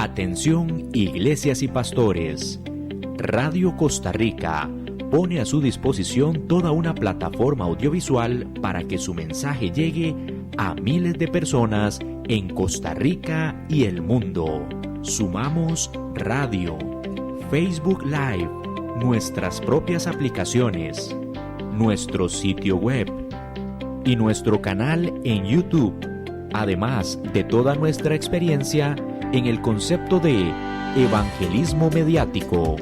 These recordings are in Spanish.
Atención, iglesias y pastores. Radio Costa Rica pone a su disposición toda una plataforma audiovisual para que su mensaje llegue a miles de personas en Costa Rica y el mundo. Sumamos radio, Facebook Live, nuestras propias aplicaciones, nuestro sitio web y nuestro canal en YouTube, además de toda nuestra experiencia en el concepto de evangelismo mediático,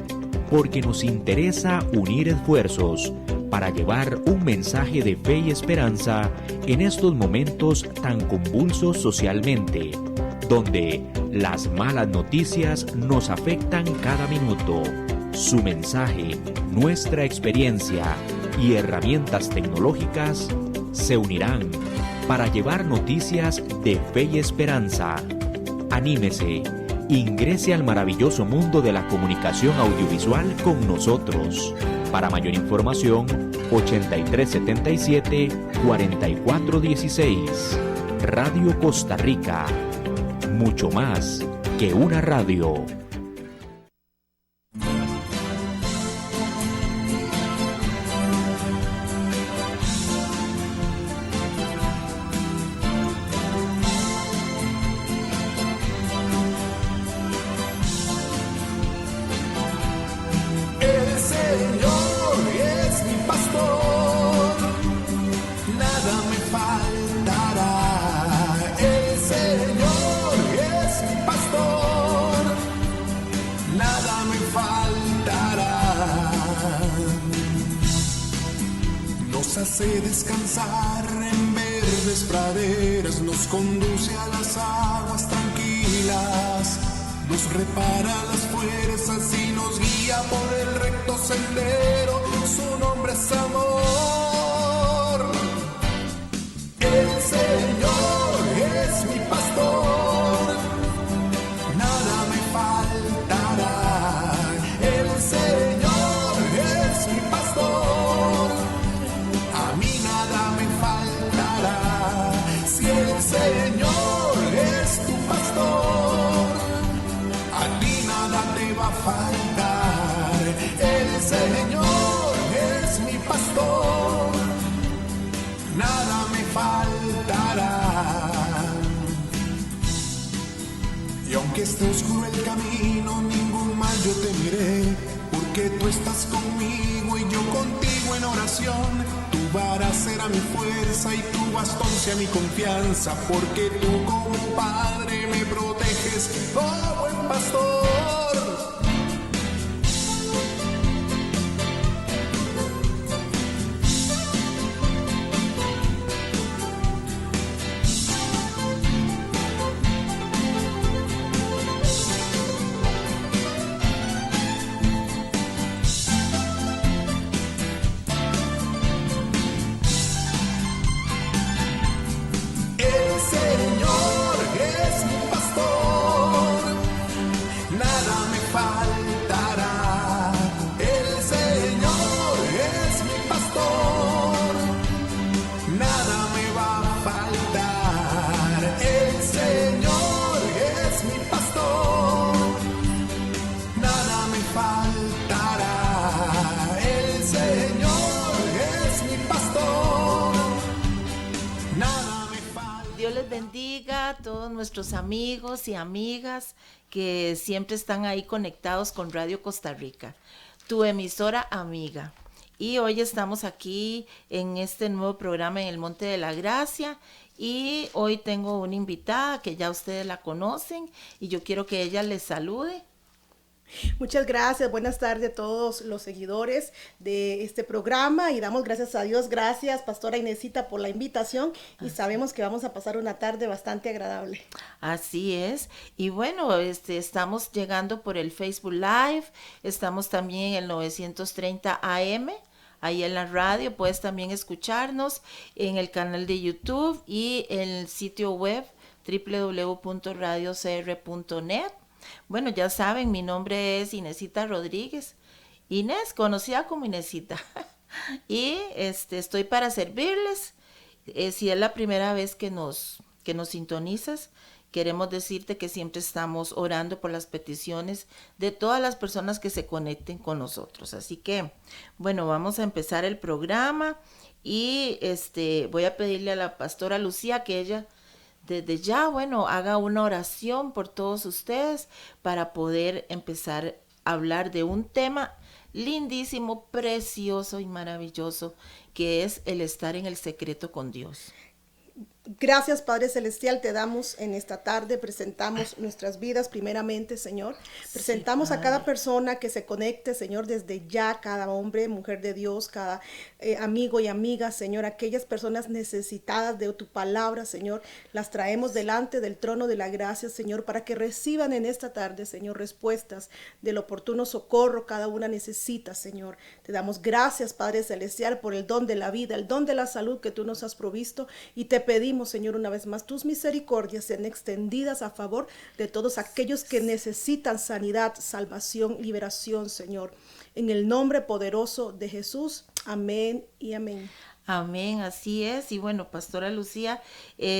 porque nos interesa unir esfuerzos para llevar un mensaje de fe y esperanza en estos momentos tan convulsos socialmente, donde las malas noticias nos afectan cada minuto. Su mensaje, nuestra experiencia y herramientas tecnológicas se unirán para llevar noticias de fe y esperanza. Anímese, ingrese al maravilloso mundo de la comunicación audiovisual con nosotros. Para mayor información, 8377-4416. Radio Costa Rica. Mucho más que una radio. Hace descansar en verdes praderas, nos conduce a las aguas tranquilas, nos repara las fuerzas y nos guía por el recto sendero, su nombre es amor. El Señor es mi pastor, nada me faltará. El Señor es mi pastor, el Señor es tu pastor, a ti nada te va a faltar. El Señor es mi pastor, nada me faltará. Y aunque esté oscuro el camino, ningún mal yo temeré, porque tú estás conmigo y yo contigo en oración. Tu vara será mi fuerza y tu bastón sea mi confianza, porque tú como Padre me proteges, oh buen pastor. Bendiga a todos nuestros amigos y amigas que siempre están ahí conectados con Radio Costa Rica, tu emisora amiga. Y hoy estamos aquí en este nuevo programa en el Monte de la Gracia y hoy tengo una invitada que ya ustedes la conocen y yo quiero que ella les salude. Muchas gracias, buenas tardes a todos los seguidores de este programa y damos gracias a Dios, gracias Pastora Inesita por la invitación y sabemos que vamos a pasar una tarde bastante agradable. Así es, y bueno, estamos llegando por el Facebook Live, estamos también en el 930 AM, ahí en la radio, puedes también escucharnos en el canal de YouTube y en el sitio web www.radiocr.net. Bueno, ya saben, mi nombre es Inesita Rodríguez, Inés, conocida como Inesita, y estoy para servirles. Si es la primera vez que nos sintonizas, queremos decirte que siempre estamos orando por las peticiones de todas las personas que se conecten con nosotros. Así que, bueno, vamos a empezar el programa y voy a pedirle a la pastora Lucía que ella desde ya, bueno, haga una oración por todos ustedes para poder empezar a hablar de un tema lindísimo, precioso y maravilloso, que es el estar en el secreto con Dios. Gracias, Padre Celestial, te damos en esta tarde, presentamos nuestras vidas primeramente, Señor. Presentamos a cada persona que se conecte, Señor, desde ya, cada hombre, mujer de Dios, cada amigo y amiga, Señor, aquellas personas necesitadas de tu palabra, Señor, las traemos delante del trono de la gracia, Señor, para que reciban en esta tarde, Señor, respuestas del oportuno socorro cada una necesita, Señor. Te damos gracias, Padre Celestial, por el don de la vida, el don de la salud que tú nos has provisto, y te pedimos, Señor, una vez más, tus misericordias sean extendidas a favor de todos aquellos que necesitan sanidad, salvación, liberación, Señor. En el nombre poderoso de Jesús. Amén y amén. Amén, así es. Y bueno, pastora Lucía,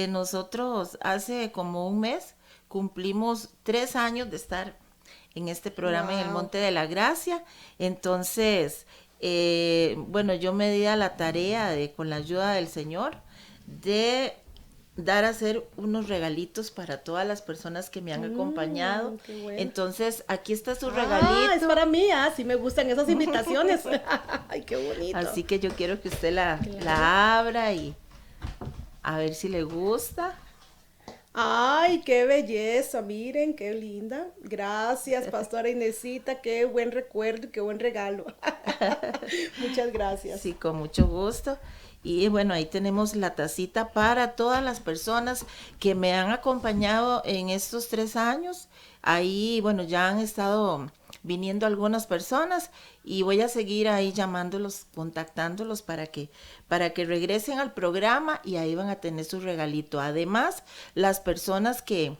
nosotros hace como un mes cumplimos 3 años de estar en este programa en el Monte de la Gracia. Entonces, bueno, yo me di a la tarea de, con la ayuda del Señor, de dar a hacer unos regalitos para todas las personas que me han acompañado. Qué bueno. Entonces, aquí está su regalito. Es para mí, sí me gustan esas invitaciones. Ay, qué bonito. Así que yo quiero que usted la abra y a ver si le gusta. Ay, qué belleza, miren, qué linda. Gracias, pastora Inesita, qué buen recuerdo y qué buen regalo. Muchas gracias. Sí, con mucho gusto. Y bueno, ahí tenemos la tacita para todas las personas que me han acompañado en estos 3 años. Ahí, bueno, ya han estado viniendo algunas personas y voy a seguir ahí llamándolos, contactándolos para que regresen al programa y ahí van a tener su regalito. Además, las personas que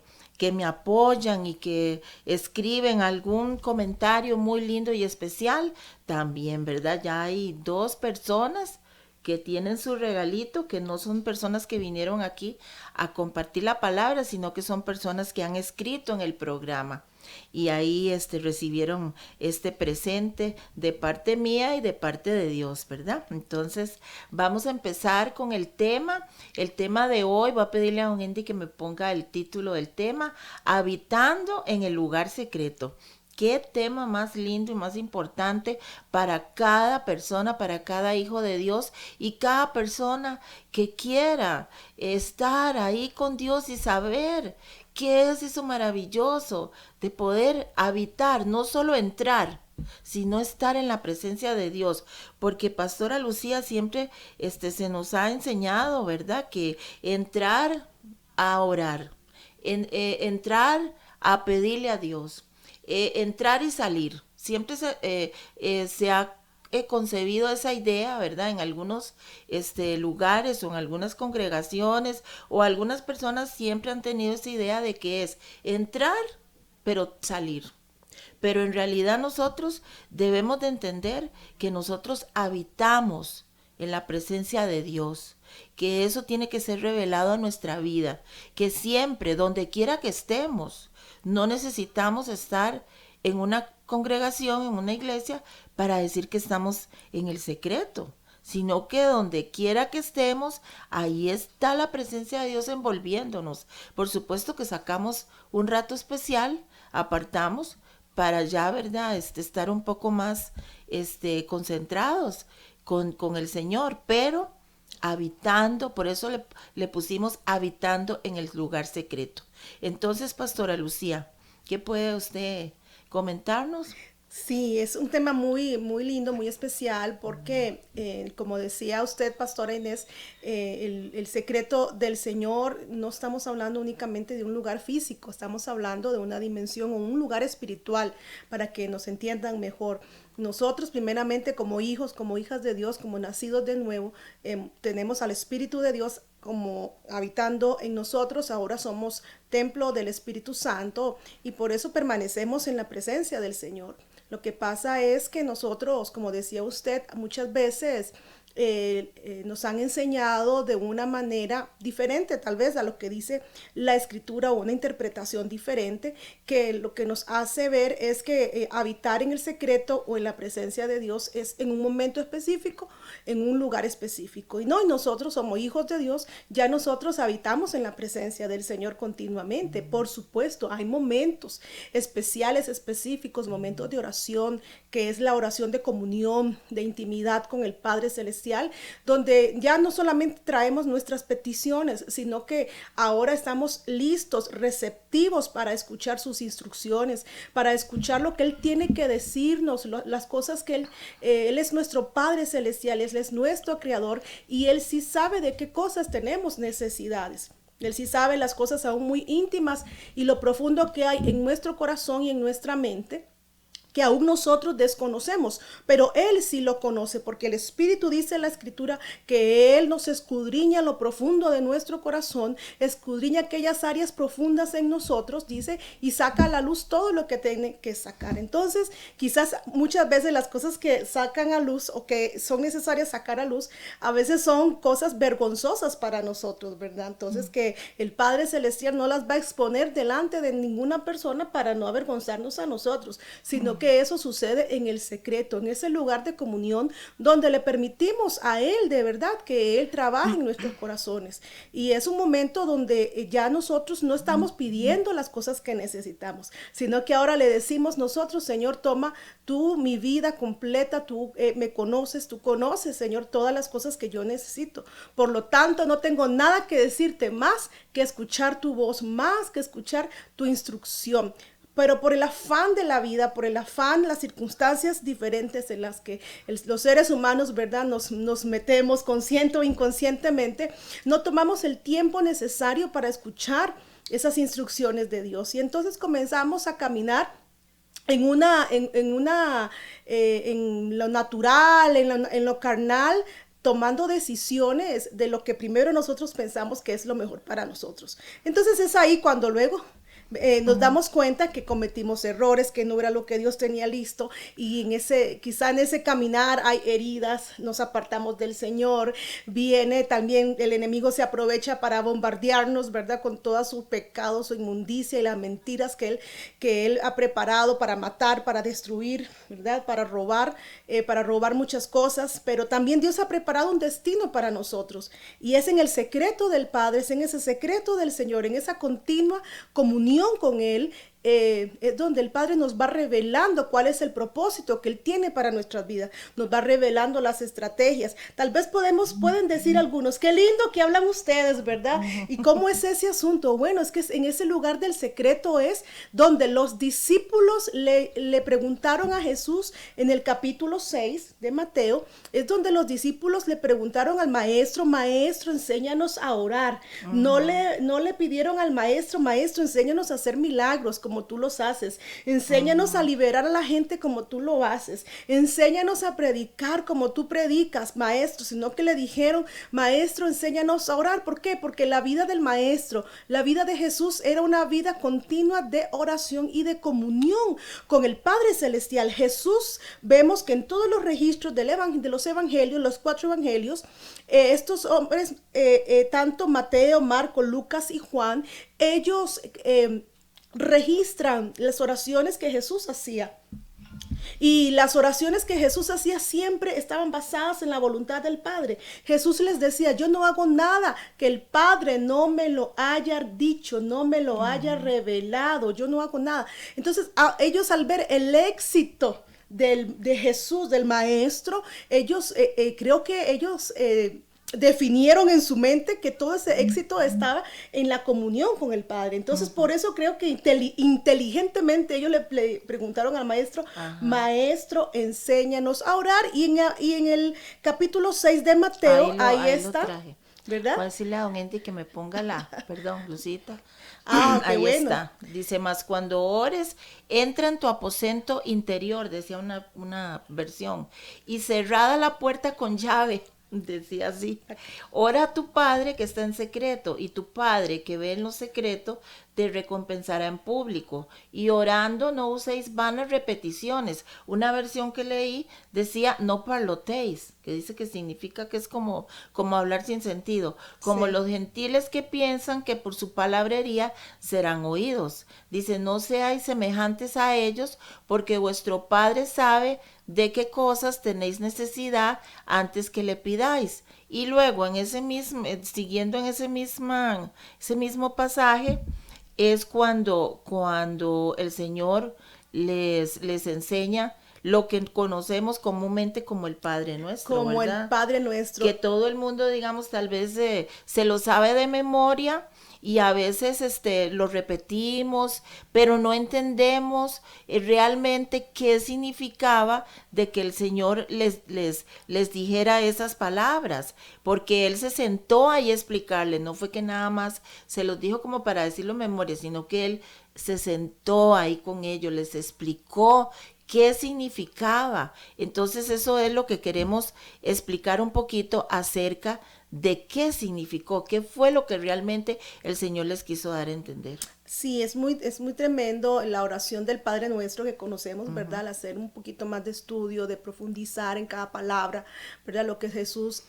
me apoyan y que escriben algún comentario muy lindo y especial, también, ¿verdad? Ya hay 2 personas que tienen su regalito, que no son personas que vinieron aquí a compartir la palabra, sino que son personas que han escrito en el programa. Y ahí recibieron este presente de parte mía y de parte de Dios, ¿verdad? Entonces, vamos a empezar con el tema. El tema de hoy, voy a pedirle a don Andy que me ponga el título del tema, Habitando en el lugar secreto. Qué tema más lindo y más importante para cada persona, para cada hijo de Dios y cada persona que quiera estar ahí con Dios y saber qué es eso maravilloso de poder habitar, no solo entrar, sino estar en la presencia de Dios. Porque pastora Lucía siempre se nos ha enseñado, ¿verdad? Que entrar a orar, entrar a pedirle a Dios. Entrar y salir. Siempre se ha concebido esa idea, ¿verdad? En algunos lugares o en algunas congregaciones o algunas personas siempre han tenido esa idea de que es entrar, pero salir. Pero en realidad nosotros debemos de entender que nosotros habitamos en la presencia de Dios, que eso tiene que ser revelado a nuestra vida, que siempre, donde quiera que estemos, no necesitamos estar en una congregación, en una iglesia, para decir que estamos en el secreto, sino que donde quiera que estemos, ahí está la presencia de Dios envolviéndonos. Por supuesto que sacamos un rato especial, apartamos, para ya, ¿verdad?, estar un poco más concentrados con el Señor, pero habitando, por eso le pusimos habitando en el lugar secreto. Entonces, pastora Lucía, ¿qué puede usted comentarnos? Sí, es un tema muy, muy lindo, muy especial, porque como decía usted, pastora Inés, el secreto del Señor, no estamos hablando únicamente de un lugar físico, estamos hablando de una dimensión o un lugar espiritual, para que nos entiendan mejor. Nosotros primeramente como hijos, como hijas de Dios, como nacidos de nuevo, tenemos al Espíritu de Dios como habitando en nosotros. Ahora somos templo del Espíritu Santo y por eso permanecemos en la presencia del Señor. Lo que pasa es que nosotros, como decía usted, muchas veces nos han enseñado de una manera diferente, tal vez a lo que dice la Escritura, o una interpretación diferente, que lo que nos hace ver es que habitar en el secreto o en la presencia de Dios es en un momento específico, en un lugar específico. Y nosotros somos hijos de Dios, ya nosotros habitamos en la presencia del Señor continuamente. Por supuesto, hay momentos especiales, específicos, momentos de oración, que es la oración de comunión, de intimidad con el Padre Celestial, donde ya no solamente traemos nuestras peticiones, sino que ahora estamos listos, receptivos para escuchar sus instrucciones, para escuchar lo que Él tiene que decirnos, las cosas que Él es nuestro Padre Celestial, Él es nuestro Creador, y Él sí sabe de qué cosas tenemos necesidades. Él sí sabe las cosas aún muy íntimas y lo profundo que hay en nuestro corazón y en nuestra mente, que aún nosotros desconocemos, pero Él sí lo conoce, porque el Espíritu dice en la Escritura que Él nos escudriña lo profundo de nuestro corazón, escudriña aquellas áreas profundas en nosotros, dice, y saca a la luz todo lo que tiene que sacar. Entonces, quizás muchas veces las cosas que sacan a luz o que son necesarias sacar a luz, a veces son cosas vergonzosas para nosotros, ¿verdad? Entonces, que el Padre Celestial no las va a exponer delante de ninguna persona para no avergonzarnos a nosotros, sino que eso sucede en el secreto, en ese lugar de comunión donde le permitimos a Él de verdad que Él trabaje en nuestros corazones. Y es un momento donde ya nosotros no estamos pidiendo las cosas que necesitamos, sino que ahora le decimos nosotros: Señor, toma tú mi vida completa, tú me conoces, tú conoces, Señor, todas las cosas que yo necesito. Por lo tanto, no tengo nada que decirte más que escuchar tu voz, más que escuchar tu instrucción. Pero por el afán de la vida, por el afán, las circunstancias diferentes en las que los seres humanos, ¿verdad?, nos metemos consciente o inconscientemente, no tomamos el tiempo necesario para escuchar esas instrucciones de Dios. Y entonces comenzamos a caminar en lo natural, en lo carnal, tomando decisiones de lo que primero nosotros pensamos que es lo mejor para nosotros. Entonces es ahí cuando luego nos damos cuenta que cometimos errores, que no era lo que Dios tenía listo, y quizá en ese caminar hay heridas, nos apartamos del Señor, viene también el enemigo, se aprovecha para bombardearnos, ¿verdad?, con todo su pecado, su inmundicia y las mentiras que él ha preparado para matar, para destruir, ¿verdad?, para robar muchas cosas. Pero también Dios ha preparado un destino para nosotros, y es en el secreto del Padre, es en ese secreto del Señor, en esa continua comunión con Él, es donde el Padre nos va revelando cuál es el propósito que Él tiene para nuestras vidas, nos va revelando las estrategias. Tal vez pueden decir algunos: qué lindo que hablan ustedes, ¿verdad? ¿Y cómo es ese asunto? Bueno, es que en ese lugar del secreto es donde los discípulos le preguntaron a Jesús en el capítulo 6 de Mateo, es donde los discípulos le preguntaron al maestro: Maestro, enséñanos a orar. No le pidieron al maestro: Maestro, enséñanos a hacer milagros como tú los haces, enséñanos a liberar a la gente como tú lo haces, enséñanos a predicar como tú predicas, maestro, sino que le dijeron: Maestro, enséñanos a orar. ¿Por qué? Porque la vida del maestro, la vida de Jesús era una vida continua de oración y de comunión con el Padre Celestial. Jesús, vemos que en todos los registros de los evangelios, los 4 evangelios, estos hombres, tanto Mateo, Marco, Lucas y Juan, ellos registran las oraciones que Jesús hacía. Y las oraciones que Jesús hacía siempre estaban basadas en la voluntad del Padre. Jesús les decía: yo no hago nada que el Padre no me lo haya dicho, no me lo haya revelado, yo no hago nada. Entonces ellos, al ver el éxito de Jesús, del Maestro, ellos creo que ellos definieron en su mente que todo ese éxito estaba en la comunión con el Padre. Entonces, por eso creo que inteligentemente ellos le preguntaron al maestro: Maestro, enséñanos a orar. Y en el capítulo 6 de Mateo, ahí está, ¿verdad? Voy a decirle a don Andy que me ponga perdón, Lucita. Ahí bueno. Está. Dice: mas cuando ores, entra en tu aposento interior, decía una versión, y cerrada la puerta con llave. Decía así: ora a tu Padre que está en secreto, y tu Padre que ve en lo secreto te recompensará en público. Y orando no uséis vanas repeticiones. Una versión que leí decía no parlotéis, que dice que significa que es como hablar sin sentido, como los gentiles que piensan que por su palabrería serán oídos. Dice, no seáis semejantes a ellos, porque vuestro Padre sabe de qué cosas tenéis necesidad antes que le pidáis. Y luego en ese mismo, siguiendo en ese mismo pasaje, es cuando el Señor les enseña lo que conocemos comúnmente como el Padre Nuestro, como ¿verdad? el Padre Nuestro. Que todo el mundo, digamos, tal vez se lo sabe de memoria, y a veces lo repetimos, pero no entendemos realmente qué significaba de que el Señor les dijera esas palabras, porque Él se sentó ahí a explicarle, no fue que nada más se los dijo como para decirlo en memoria, sino que Él se sentó ahí con ellos, les explicó qué significaba. Entonces eso es lo que queremos explicar un poquito acerca de qué significó, qué fue lo que realmente el Señor les quiso dar a entender. Sí, es muy tremendo la oración del Padre Nuestro que conocemos, ¿verdad? Al hacer un poquito más de estudio, de profundizar en cada palabra, ¿verdad? Lo que Jesús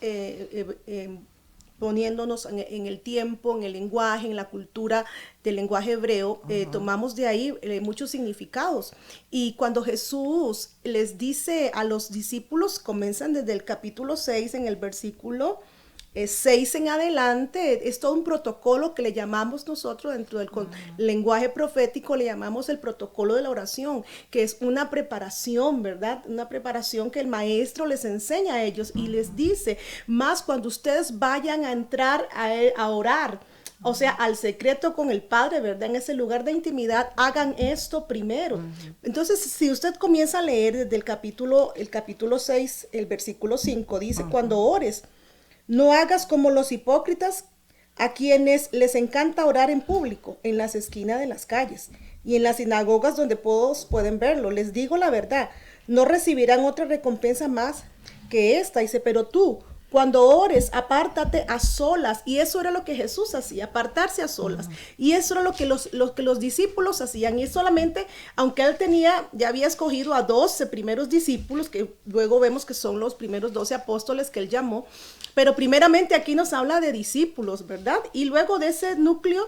poniéndonos en el tiempo, en el lenguaje, en la cultura del lenguaje hebreo, tomamos de ahí muchos significados. Y cuando Jesús les dice a los discípulos, comienzan desde el capítulo 6, en el versículo 6 en adelante, es todo un protocolo que le llamamos nosotros dentro del lenguaje profético, le llamamos el protocolo de la oración, que es una preparación, ¿verdad? Una preparación que el maestro les enseña a ellos y les dice, más cuando ustedes vayan a entrar a orar, o sea, al secreto con el Padre, ¿verdad? En ese lugar de intimidad, hagan esto primero. Entonces, si usted comienza a leer desde el capítulo 6, el versículo 5, dice, cuando ores, no hagas como los hipócritas, a quienes les encanta orar en público, en las esquinas de las calles y en las sinagogas donde todos pueden verlo. Les digo la verdad, no recibirán otra recompensa más que esta. Dice, pero tú, cuando ores, apártate a solas. Y eso era lo que Jesús hacía, apartarse a solas. Y eso era lo que los discípulos hacían. Y solamente, aunque él ya había escogido a 12 primeros discípulos, que luego vemos que son los primeros 12 apóstoles que él llamó, pero primeramente aquí nos habla de discípulos, ¿verdad? Y luego de ese núcleo,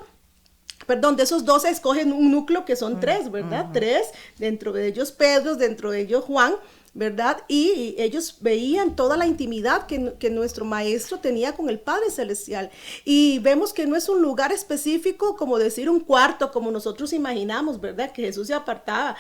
de esos 12 escogen un núcleo que son 3, ¿verdad? 3, dentro de ellos Pedro, dentro de ellos Juan, ¿verdad? Y ellos veían toda la intimidad que nuestro maestro tenía con el Padre Celestial. Y vemos que no es un lugar específico, como decir un cuarto, como nosotros imaginamos, ¿verdad? Que Jesús se apartaba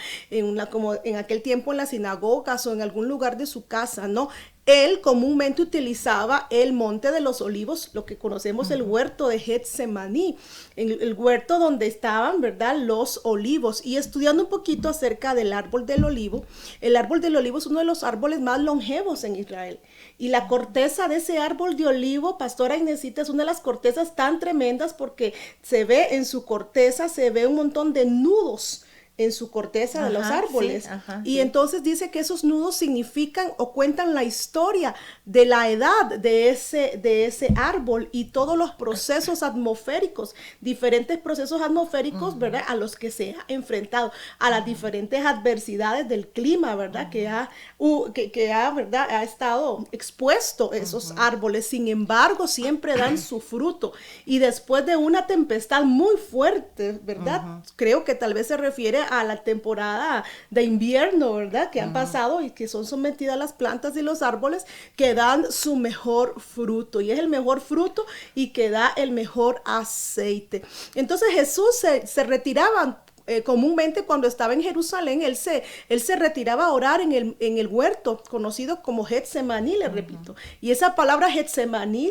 como en aquel tiempo en las sinagogas o en algún lugar de su casa, ¿no? Él comúnmente utilizaba el monte de los olivos, lo que conocemos el huerto de Getsemaní, el huerto donde estaban, ¿verdad?, los olivos. Y estudiando un poquito acerca del árbol del olivo, el árbol del olivo es uno de los árboles más longevos en Israel. Y la corteza de ese árbol de olivo, Pastora Inesita, es una de las cortezas tan tremendas porque en su corteza se ve un montón de nudos en su corteza de los árboles. Sí. Entonces dice que esos nudos significan o cuentan la historia de la edad de ese árbol y todos los procesos atmosféricos, diferentes procesos atmosféricos, ¿verdad?, a los que se ha enfrentado, a las diferentes adversidades del clima, ¿verdad?, que ¿verdad?, ha estado expuesto esos árboles. Sin embargo, siempre dan su fruto. Y después de una tempestad muy fuerte, ¿verdad?, creo que tal vez se refiere a la temporada de invierno, ¿verdad?, que han pasado y que son sometidas las plantas y los árboles, que dan su mejor fruto, y es el mejor fruto y que da el mejor aceite. Entonces Jesús se retiraba comúnmente cuando estaba en Jerusalén, él se retiraba a orar en el huerto, conocido como Getsemaní, le repito. Y esa palabra Getsemaní,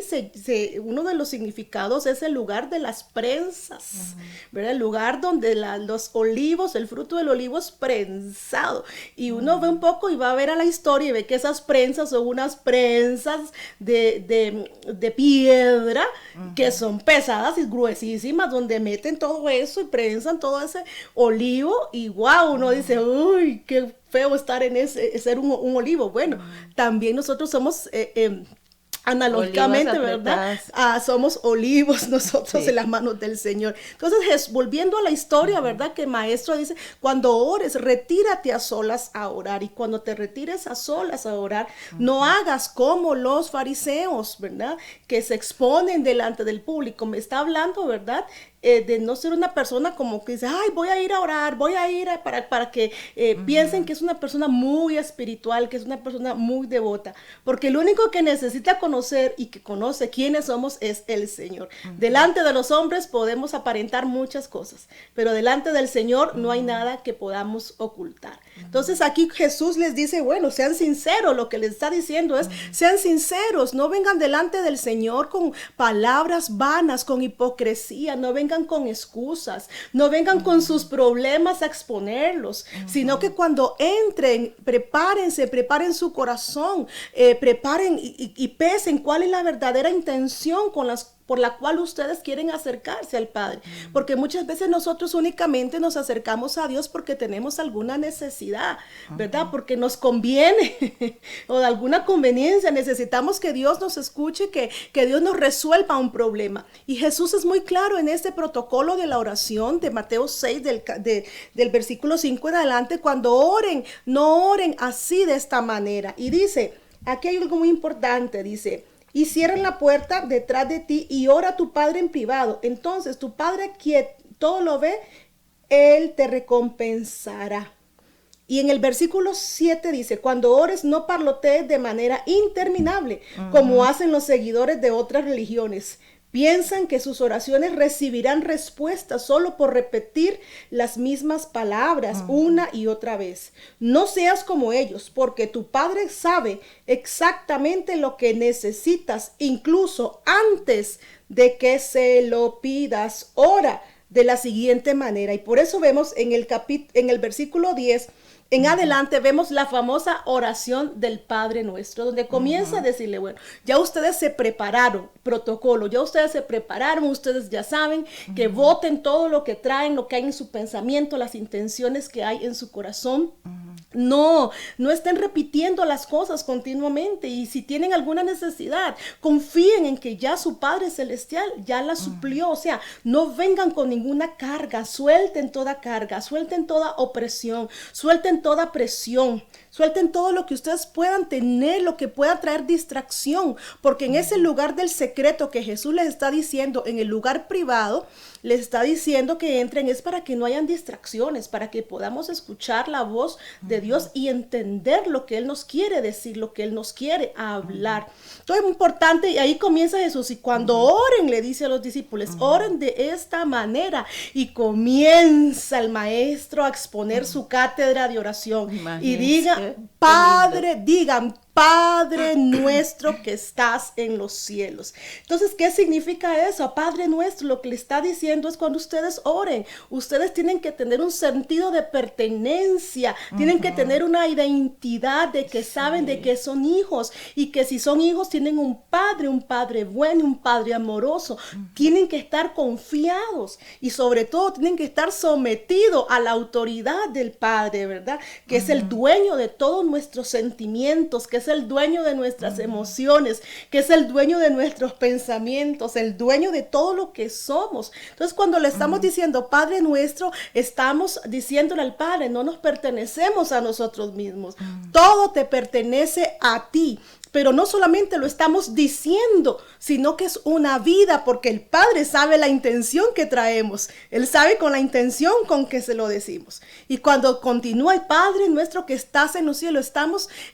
uno de los significados es el lugar de las prensas, ¿verdad? El lugar donde los olivos, el fruto del olivo es prensado. Y uno ve un poco y va a ver a la historia y ve que esas prensas son unas prensas de piedra que son pesadas y gruesísimas, donde meten todo eso y prensan todo ese olivo, y wow, uno dice, uy, qué feo estar ser un olivo. Bueno, también nosotros somos analógicamente, Olivas ¿verdad? apretadas. Somos olivos nosotros Sí. en las manos del Señor. Entonces, volviendo a la historia, ¿verdad? Que el maestro dice, cuando ores, retírate a solas a orar. Y cuando te retires a solas a orar, no hagas como los fariseos, ¿verdad? Que se exponen delante del público. Me está hablando, ¿verdad? De no ser una persona como que dice, ay, voy a ir a orar, voy a ir para que piensen que es una persona muy espiritual, que es una persona muy devota, porque el único que necesita conocer y que conoce quiénes somos es el Señor. Delante de los hombres podemos aparentar muchas cosas, pero delante del Señor no hay nada que podamos ocultar. Entonces aquí Jesús les dice, bueno, sean sinceros, lo que les está diciendo es, sean sinceros, no vengan delante del Señor con palabras vanas, con hipocresía, no vengan con excusas, no vengan con sus problemas a exponerlos, sino que cuando entren, preparen su corazón, preparen y pesen cuál es la verdadera intención por la cual ustedes quieren acercarse al Padre. Porque muchas veces nosotros únicamente nos acercamos a Dios porque tenemos alguna necesidad, ¿verdad? Porque nos conviene o de alguna conveniencia. Necesitamos que Dios nos escuche, que Dios nos resuelva un problema. Y Jesús es muy claro en este protocolo de la oración de Mateo 6, del versículo 5 en adelante. Cuando oren, no oren así de esta manera. Y dice, aquí hay algo muy importante, dice, y cierran la puerta detrás de ti y ora a tu Padre en privado. Entonces tu Padre, que todo lo ve, Él te recompensará. Y en el versículo 7 dice, cuando ores no parlotees de manera interminable, como hacen los seguidores de otras religiones. Piensan que sus oraciones recibirán respuesta solo por repetir las mismas palabras una y otra vez. No seas como ellos, porque tu Padre sabe exactamente lo que necesitas, incluso antes de que se lo pidas. Ora de la siguiente manera. Y por eso vemos en el versículo 10 en adelante vemos la famosa oración del Padre Nuestro, donde comienza a decirle, bueno, ya ustedes se prepararon, protocolo, ya ustedes se prepararon, ustedes ya saben que voten todo lo que traen, lo que hay en su pensamiento, las intenciones que hay en su corazón. No estén repitiendo las cosas continuamente, y si tienen alguna necesidad, confíen en que ya su Padre Celestial ya la suplió. O sea, no vengan con ninguna carga, suelten toda carga, suelten toda opresión, suelten toda presión, suelten todo lo que ustedes puedan tener, lo que pueda traer distracción, porque en ese lugar del secreto que Jesús les está diciendo, en el lugar privado, les está diciendo que entren es para que no hayan distracciones, para que podamos escuchar la voz de Dios y entender lo que Él nos quiere decir, lo que Él nos quiere hablar. Entonces es importante, y ahí comienza Jesús, y cuando oren, le dice a los discípulos, oren de esta manera, y comienza el maestro a exponer su cátedra de oración. Y digan, digan, Padre nuestro que estás en los cielos. Entonces, ¿qué significa eso? Padre nuestro, lo que le está diciendo es cuando ustedes oren, ustedes tienen que tener un sentido de pertenencia, tienen que tener una identidad de que saben de que son hijos, y que si son hijos tienen un padre bueno, un padre amoroso. Tienen que estar confiados y sobre todo tienen que estar sometidos a la autoridad del Padre, ¿verdad? Que es el dueño de todos nuestros sentimientos, que es el dueño de nuestras emociones, que es el dueño de nuestros pensamientos, el dueño de todo lo que somos. Entonces, cuando le estamos diciendo Padre nuestro, estamos diciéndole al Padre, no nos pertenecemos a nosotros mismos. Todo te pertenece a ti. Pero no solamente lo estamos diciendo, sino que es una vida, porque el Padre sabe la intención que traemos. Él sabe con la intención con que se lo decimos. Y cuando continúa el Padre nuestro que estás en los cielos,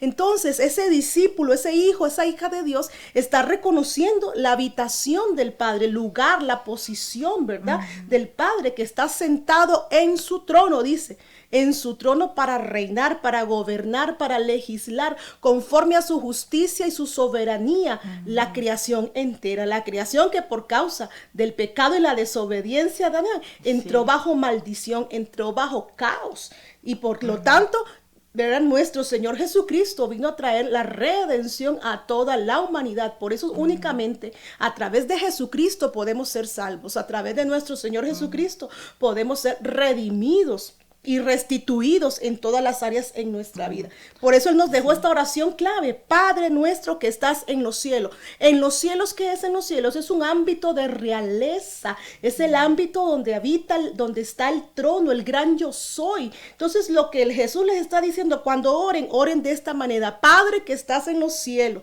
entonces ese discípulo, ese hijo, esa hija de Dios está reconociendo la habitación del Padre, el lugar, la posición, ¿verdad? Del Padre que está sentado en su trono, dice. En su trono para reinar, para gobernar, para legislar, conforme a su justicia y su soberanía, la creación entera, la creación que por causa del pecado y la desobediencia de Adán entró bajo maldición, entró bajo caos, y por lo tanto, ¿verdad? Nuestro Señor Jesucristo vino a traer la redención a toda la humanidad. Por eso únicamente a través de Jesucristo podemos ser salvos, a través de nuestro Señor Jesucristo podemos ser redimidos. y restituidos en todas las áreas en nuestra vida. Por eso Él nos dejó esta oración clave: Padre nuestro que estás en los cielos. En los cielos, ¿qué es en los cielos? Es un ámbito de realeza, es el ámbito donde habita, donde está el trono, el gran yo soy. Entonces lo que Jesús les está diciendo: cuando oren, oren de esta manera: Padre que estás en los cielos,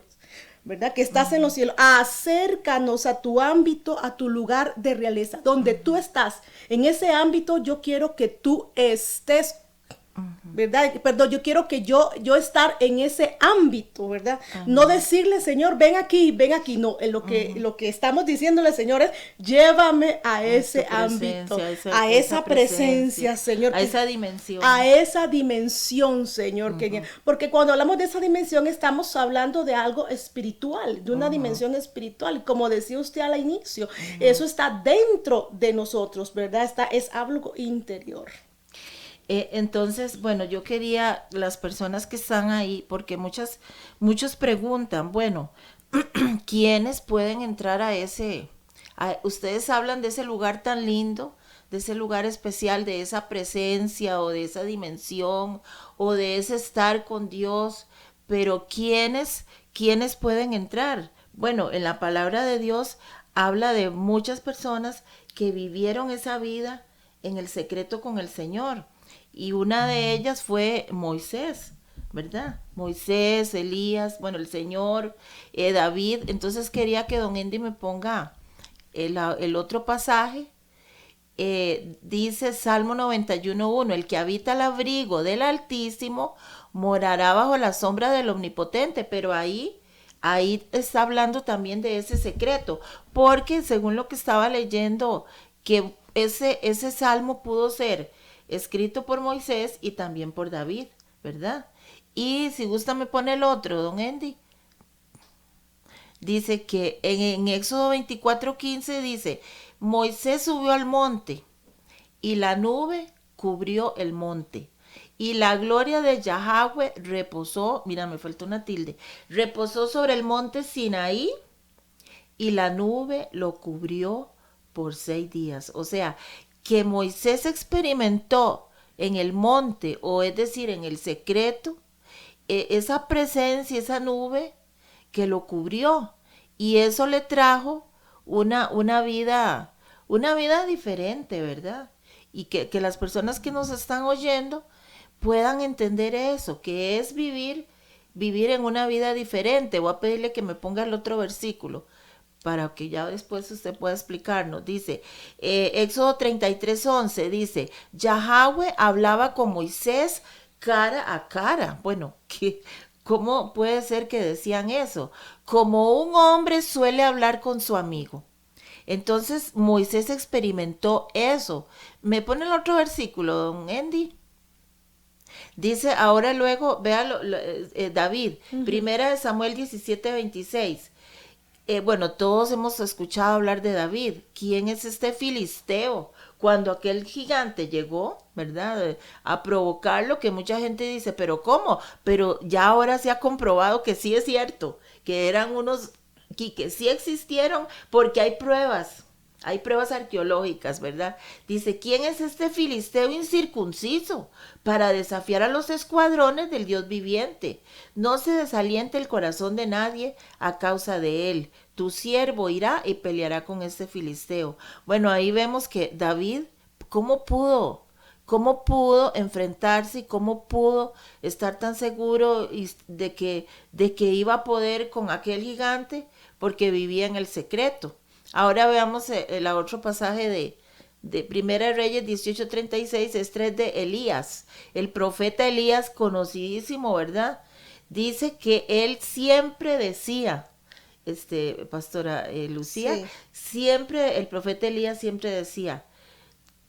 ¿verdad? Que estás en los cielos, acércanos a tu ámbito, a tu lugar de realeza, donde tú estás. En ese ámbito yo quiero que tú estés, ¿verdad? Perdón, yo quiero que yo estar en ese ámbito, ¿verdad? No decirle: Señor, ven aquí, no, lo que estamos diciéndole, Señor, es: llévame a ese ámbito, a esa presencia, Señor, a esa dimensión. A esa dimensión, Señor, porque cuando hablamos de esa dimensión estamos hablando de algo espiritual, de una dimensión espiritual, como decía usted al inicio, eso está dentro de nosotros, ¿verdad? Es algo interior. Entonces, bueno, yo quería, las personas que están ahí, porque muchos preguntan, bueno, ¿quiénes pueden entrar a ustedes hablan de ese lugar tan lindo, de ese lugar especial, de esa presencia o de esa dimensión o de ese estar con Dios, pero ¿quiénes pueden entrar? Bueno, en la palabra de Dios habla de muchas personas que vivieron esa vida en el secreto con el Señor. Y una de ellas fue Moisés, ¿verdad? Moisés, Elías, bueno, el Señor, David. Entonces quería que don Andy me ponga el otro pasaje. Dice Salmo 91:1: el que habita al abrigo del Altísimo morará bajo la sombra del Omnipotente. Pero ahí está hablando también de ese secreto, porque según lo que estaba leyendo, que ese salmo pudo ser escrito por Moisés y también por David, ¿verdad? Y si gusta me pone el otro, don Andy. Dice que en Éxodo 24:15 dice: Moisés subió al monte y la nube cubrió el monte y la gloria de Yahweh reposó, mira, me faltó una tilde, reposó sobre el monte Sinaí y la nube lo cubrió por 6 días. O sea, que Moisés experimentó en el monte, o es decir, en el secreto, esa presencia, esa nube que lo cubrió, y eso le trajo una vida diferente, ¿verdad? Y que las personas que nos están oyendo puedan entender eso, que es vivir en una vida diferente. Voy a pedirle que me ponga el otro versículo para que ya después usted pueda explicarnos. Dice, Éxodo 33:11, dice: Yahweh hablaba con Moisés cara a cara. Bueno, ¿cómo puede ser que decían eso? Como un hombre suele hablar con su amigo. Entonces Moisés experimentó eso. ¿Me pone el otro versículo, don Andy? Dice, ahora luego, véalo, David, primera de Samuel 17:26. Bueno, todos hemos escuchado hablar de David. ¿Quién es este filisteo? Cuando aquel gigante llegó, ¿verdad? A provocarlo, que mucha gente dice, ¿pero cómo? Pero ya ahora se ha comprobado que sí es cierto, que eran unos, que sí existieron, porque hay pruebas arqueológicas, ¿verdad? Dice, ¿quién es este filisteo incircunciso para desafiar a los escuadrones del Dios viviente? No se desaliente el corazón de nadie a causa de él. Tu siervo irá y peleará con este filisteo. Bueno, ahí vemos que David, ¿cómo pudo enfrentarse y cómo pudo estar tan seguro de que iba a poder con aquel gigante? Porque vivía en el secreto. Ahora veamos el otro pasaje de Primera de Reyes 18:36, es de Elías, el profeta Elías, conocidísimo, ¿verdad? Dice que él siempre decía, pastora Lucía, sí, siempre, el profeta Elías siempre decía: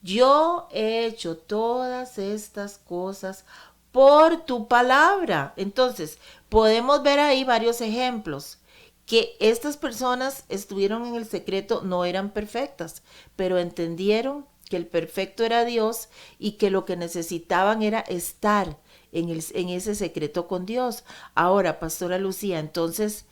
yo he hecho todas estas cosas por tu palabra. Entonces, podemos ver ahí varios ejemplos. Que estas personas estuvieron en el secreto, no eran perfectas, pero entendieron que el perfecto era Dios y que lo que necesitaban era estar en ese secreto con Dios. Ahora, pastora Lucía, entonces,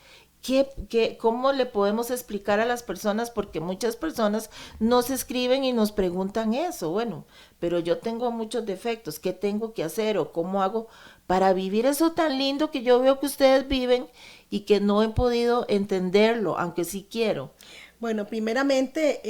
¿Cómo le podemos explicar a las personas? Porque muchas personas nos escriben y nos preguntan eso. Bueno, pero yo tengo muchos defectos. ¿Qué tengo que hacer o cómo hago para vivir eso tan lindo que yo veo que ustedes viven y que no he podido entenderlo, aunque sí quiero? Bueno, primeramente,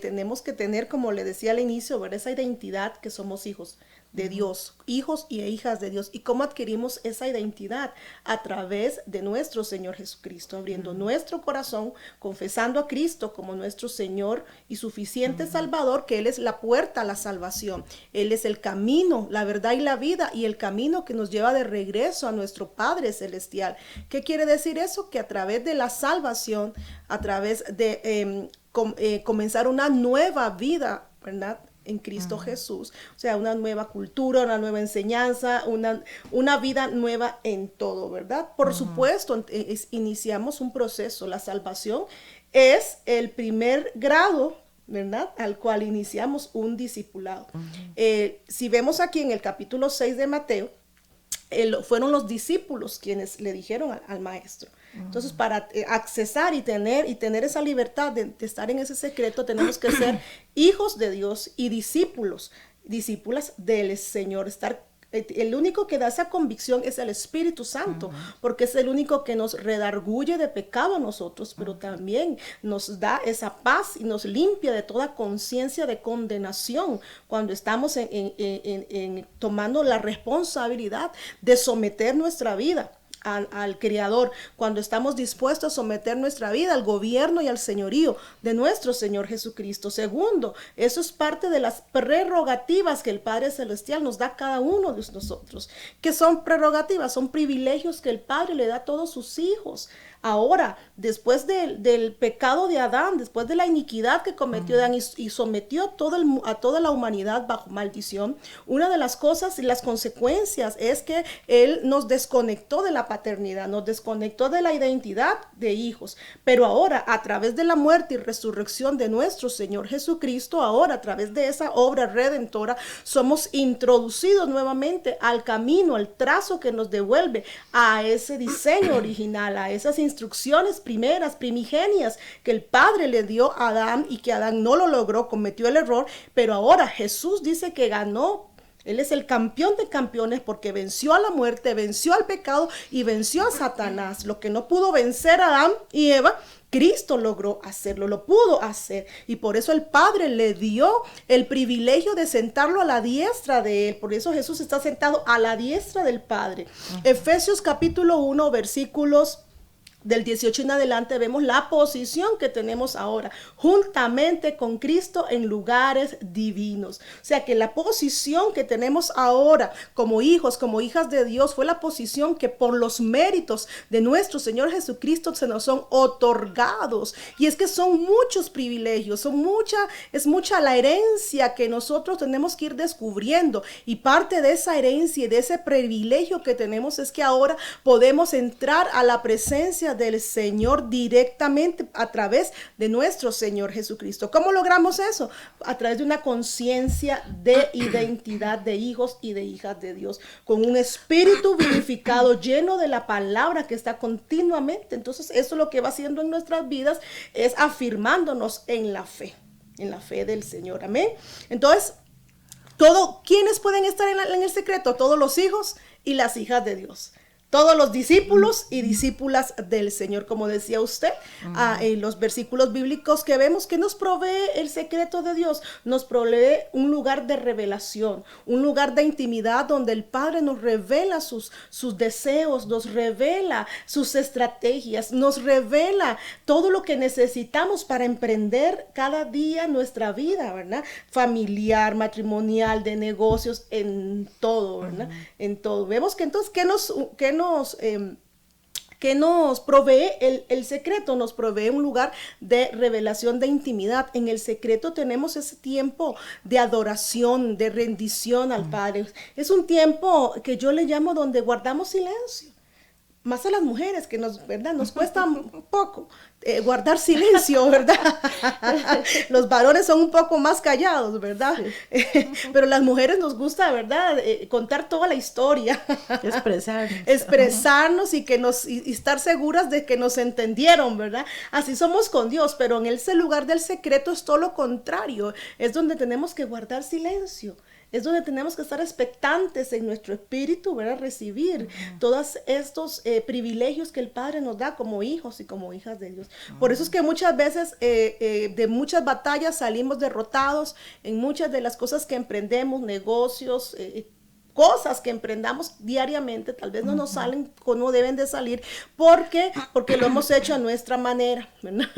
tenemos que tener, como le decía al inicio, ver esa identidad que somos hijos de Dios, hijos y hijas de Dios. ¿Y cómo adquirimos esa identidad? A través de nuestro Señor Jesucristo, abriendo nuestro corazón, confesando a Cristo como nuestro Señor y suficiente Salvador, que Él es la puerta a la salvación. Él es el camino, la verdad y la vida, y el camino que nos lleva de regreso a nuestro Padre Celestial. ¿Qué quiere decir eso? Que a través de la salvación, a través de comenzar una nueva vida, ¿verdad?, en Cristo Jesús, o sea, una nueva cultura, una nueva enseñanza, una vida nueva en todo, ¿verdad? Por supuesto, iniciamos un proceso. La salvación es el primer grado, ¿verdad?, al cual iniciamos un discipulado. Si vemos aquí en el capítulo 6 de Mateo, fueron los discípulos quienes le dijeron al maestro. Entonces, para accesar y tener esa libertad de estar en ese secreto, tenemos que ser hijos de Dios y discípulas del Señor. El único que da esa convicción es el Espíritu Santo, porque es el único que nos redarguye de pecado a nosotros, pero también nos da esa paz y nos limpia de toda conciencia de condenación cuando estamos tomando la responsabilidad de someter nuestra vida al Creador, cuando estamos dispuestos a someter nuestra vida al gobierno y al señorío de nuestro Señor Jesucristo. Segundo, eso es parte de las prerrogativas que el Padre Celestial nos da a cada uno de nosotros. ¿Qué son prerrogativas? Son privilegios que el Padre le da a todos sus hijos. Ahora, después del pecado de Adán, después de la iniquidad que cometió Adán y sometió a toda la humanidad bajo maldición, una de las cosas y las consecuencias es que Él nos desconectó de la paternidad, nos desconectó de la identidad de hijos. Pero ahora, a través de la muerte y resurrección de nuestro Señor Jesucristo, ahora a través de esa obra redentora, somos introducidos nuevamente al camino, al trazo que nos devuelve a ese diseño original, a esas instrucciones primeras, primigenias, que el Padre le dio a Adán y que Adán no lo logró, cometió el error, pero ahora Jesús dice que ganó. Él es el campeón de campeones porque venció a la muerte, venció al pecado y venció a Satanás. Lo que no pudo vencer a Adán y Eva, Cristo logró hacerlo, lo pudo hacer. Y por eso el Padre le dio el privilegio de sentarlo a la diestra de Él. Por eso Jesús está sentado a la diestra del Padre. Efesios capítulo 1, versículos del 18 en adelante, vemos la posición que tenemos ahora, juntamente con Cristo en lugares divinos. O sea que la posición que tenemos ahora como hijos, como hijas de Dios, fue la posición que por los méritos de nuestro Señor Jesucristo se nos son otorgados. Y es que son muchos privilegios, es mucha la herencia que nosotros tenemos que ir descubriendo. Y parte de esa herencia y de ese privilegio que tenemos es que ahora podemos entrar a la presencia del Señor directamente a través de nuestro Señor Jesucristo. ¿Cómo logramos eso? A través de una conciencia de identidad de hijos y de hijas de Dios, con un espíritu vivificado lleno de la palabra que está continuamente. Entonces eso lo que va haciendo en nuestras vidas es afirmándonos en la fe del Señor. Amén. Entonces, ¿quiénes pueden estar en el secreto? Todos los hijos y las hijas de Dios. Todos los discípulos y discípulas del Señor, como decía usted, en los versículos bíblicos que vemos que nos provee el secreto de Dios, nos provee un lugar de revelación, un lugar de intimidad donde el Padre nos revela sus deseos, nos revela sus estrategias, nos revela todo lo que necesitamos para emprender cada día nuestra vida, ¿verdad? Familiar, matrimonial, de negocios, en todo, ¿verdad? En todo. Vemos que entonces, ¿qué nos provee el secreto? Nos provee un lugar de revelación, de intimidad. En el secreto tenemos ese tiempo de adoración, de rendición al Padre. Es un tiempo que yo le llamo donde guardamos silencio. más a las mujeres que ¿verdad? Nos cuesta un poco guardar silencio, ¿verdad? Los varones son un poco más callados, ¿verdad? Sí. Pero las mujeres nos gusta, ¿verdad? Contar toda la historia. Expresarnos y y estar seguras de que nos entendieron, ¿verdad? Así somos con Dios, pero en ese lugar del secreto es todo lo contrario. Es donde tenemos que guardar silencio. Es donde tenemos que estar expectantes en nuestro espíritu, ¿verdad? Recibir todos estos privilegios que el Padre nos da como hijos y como hijas de Dios. Por eso es que muchas veces de muchas batallas salimos derrotados en muchas de las cosas que emprendemos, negocios, cosas que emprendamos diariamente, tal vez no nos salen como deben de salir. ¿Por qué? Porque lo hemos hecho a nuestra manera, ¿verdad?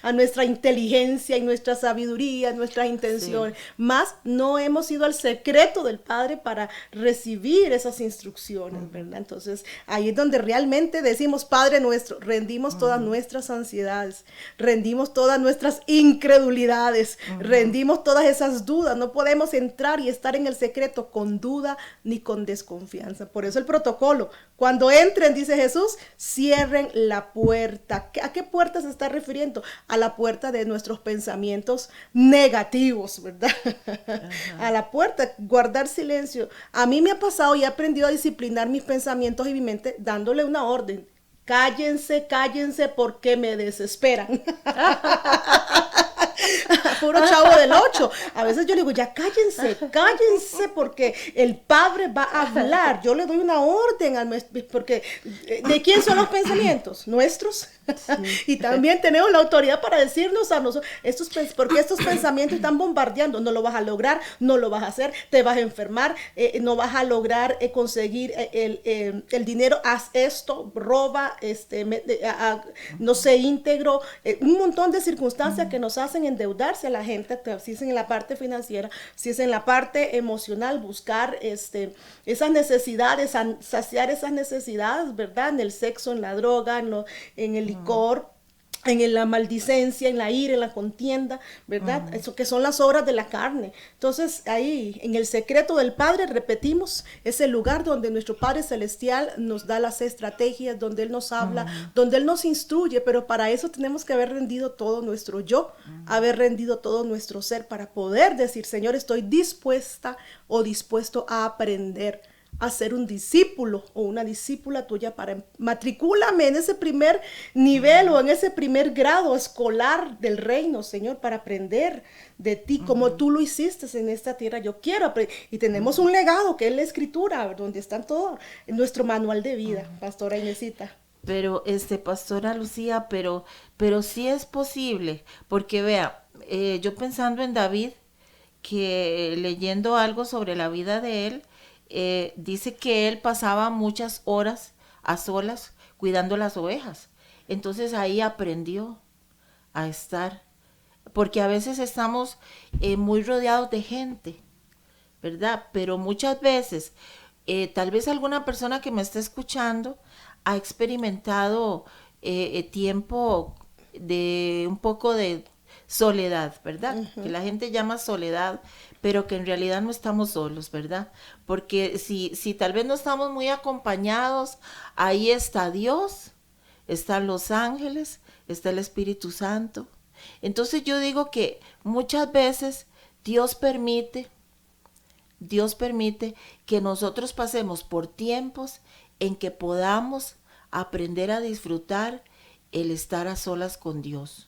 A nuestra inteligencia y nuestra sabiduría, nuestras intenciones. Sí. Más no hemos ido al secreto del Padre para recibir esas instrucciones, ¿verdad? Entonces, ahí es donde realmente decimos, Padre nuestro, rendimos todas nuestras ansiedades, rendimos todas nuestras incredulidades, rendimos todas esas dudas. No podemos entrar y estar en el secreto con duda ni con desconfianza. Por eso el protocolo, cuando entren, dice Jesús, cierren la puerta. ¿A qué puerta se está refiriendo? A la puerta de nuestros pensamientos negativos, ¿verdad? A la puerta, guardar silencio. A mí me ha pasado y he aprendido a disciplinar mis pensamientos y mi mente dándole una orden. Cállense, cállense porque me desesperan. Puro Chavo del 8. A veces yo le digo, ya cállense, cállense porque el Padre va a hablar. Yo le doy una orden porque ¿de quién son los pensamientos? ¿Nuestros? Sí. Y también tenemos la autoridad para decirnos a nosotros, porque estos pensamientos están bombardeando, no lo vas a lograr, no lo vas a hacer, te vas a enfermar, no vas a lograr conseguir el dinero, haz esto, roba, no sé, íntegro, un montón de circunstancias que nos hacen endeudarse a la gente, si es en la parte financiera, si es en la parte emocional, buscar esas necesidades, saciar esas necesidades, ¿verdad? En el sexo, en la droga, en el licor, en la maldicencia, en la ira, en la contienda, ¿verdad? Eso que son las obras de la carne. Entonces, ahí, en el secreto del Padre, repetimos, es el lugar donde nuestro Padre Celestial nos da las estrategias, donde Él nos habla, donde Él nos instruye, pero para eso tenemos que haber rendido todo nuestro yo, haber rendido todo nuestro ser para poder decir, Señor, estoy dispuesta o dispuesto a aprender a ser un discípulo o una discípula tuya, para matricúlame en ese primer nivel o en ese primer grado escolar del reino, Señor, para aprender de ti como tú lo hiciste en esta tierra. Yo quiero aprender. Y tenemos un legado que es la Escritura, donde están todo en nuestro manual de vida, Pastora Inesita. Pero, Pastora Lucía, pero sí es posible, porque vea, yo pensando en David, que leyendo algo sobre la vida de él, dice que él pasaba muchas horas a solas cuidando las ovejas. Entonces ahí aprendió a estar, porque a veces estamos muy rodeados de gente, ¿verdad? Pero muchas veces, tal vez alguna persona que me está escuchando ha experimentado tiempo de un poco de soledad, ¿verdad? Que la gente llama soledad, pero que en realidad no estamos solos, ¿verdad? Porque si tal vez no estamos muy acompañados, ahí está Dios, están los ángeles, está el Espíritu Santo. Entonces yo digo que muchas veces Dios permite que nosotros pasemos por tiempos en que podamos aprender a disfrutar el estar a solas con Dios.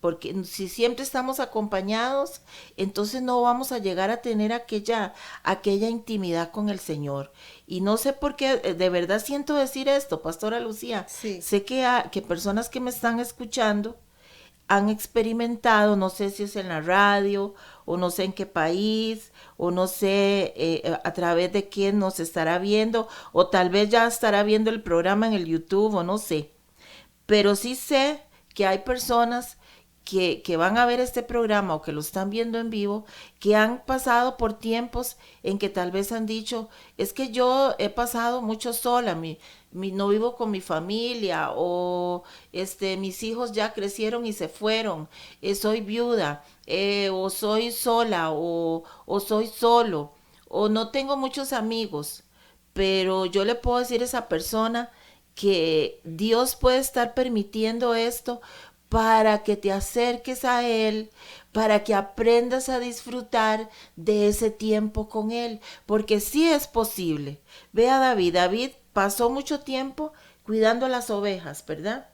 Porque si siempre estamos acompañados, entonces no vamos a llegar a tener aquella intimidad con el Señor. Y no sé por qué, de verdad siento decir esto, Pastora Lucía. Sí. Sé que personas que me están escuchando han experimentado, no sé si es en la radio, o no sé en qué país, o no sé a través de quién nos estará viendo, o tal vez ya estará viendo el programa en el YouTube, o no sé. Pero sí sé que hay personas que van a ver este programa o que lo están viendo en vivo, que han pasado por tiempos en que tal vez han dicho, es que yo he pasado mucho sola, no vivo con mi familia, o mis hijos ya crecieron y se fueron, soy viuda, o soy sola, o soy solo, o no tengo muchos amigos. Pero yo le puedo decir a esa persona que Dios puede estar permitiendo esto para que te acerques a Él, para que aprendas a disfrutar de ese tiempo con Él, porque sí es posible. Ve a David, David pasó mucho tiempo cuidando las ovejas, ¿verdad?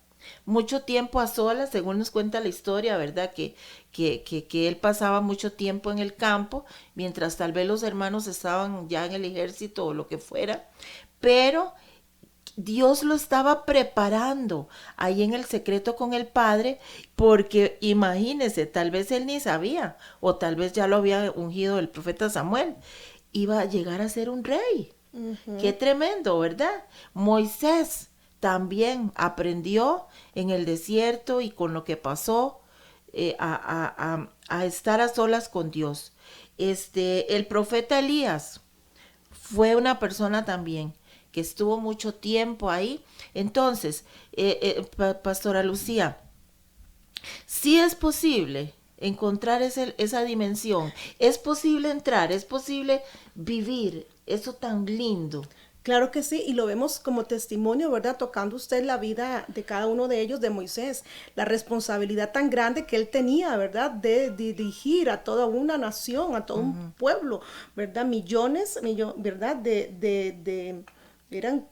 Mucho tiempo a solas, según nos cuenta la historia, ¿verdad? Que él pasaba mucho tiempo en el campo, mientras tal vez los hermanos estaban ya en el ejército o lo que fuera, pero Dios lo estaba preparando ahí en el secreto con el Padre, porque imagínese, tal vez él ni sabía, o tal vez ya lo había ungido el profeta Samuel, iba a llegar a ser un rey. Qué tremendo, ¿verdad? Moisés también aprendió en el desierto y con lo que pasó a estar a solas con Dios. El profeta Elías fue una persona también que estuvo mucho tiempo ahí. Entonces, Pastora Lucía, sí es posible encontrar esa dimensión, es posible entrar, es posible vivir eso tan lindo. Claro que sí, y lo vemos como testimonio, ¿verdad? Tocando usted la vida de cada uno de ellos, de Moisés, la responsabilidad tan grande que él tenía, ¿verdad? De dirigir a toda una nación, a todo un pueblo, ¿verdad? Millones, ¿verdad? Eran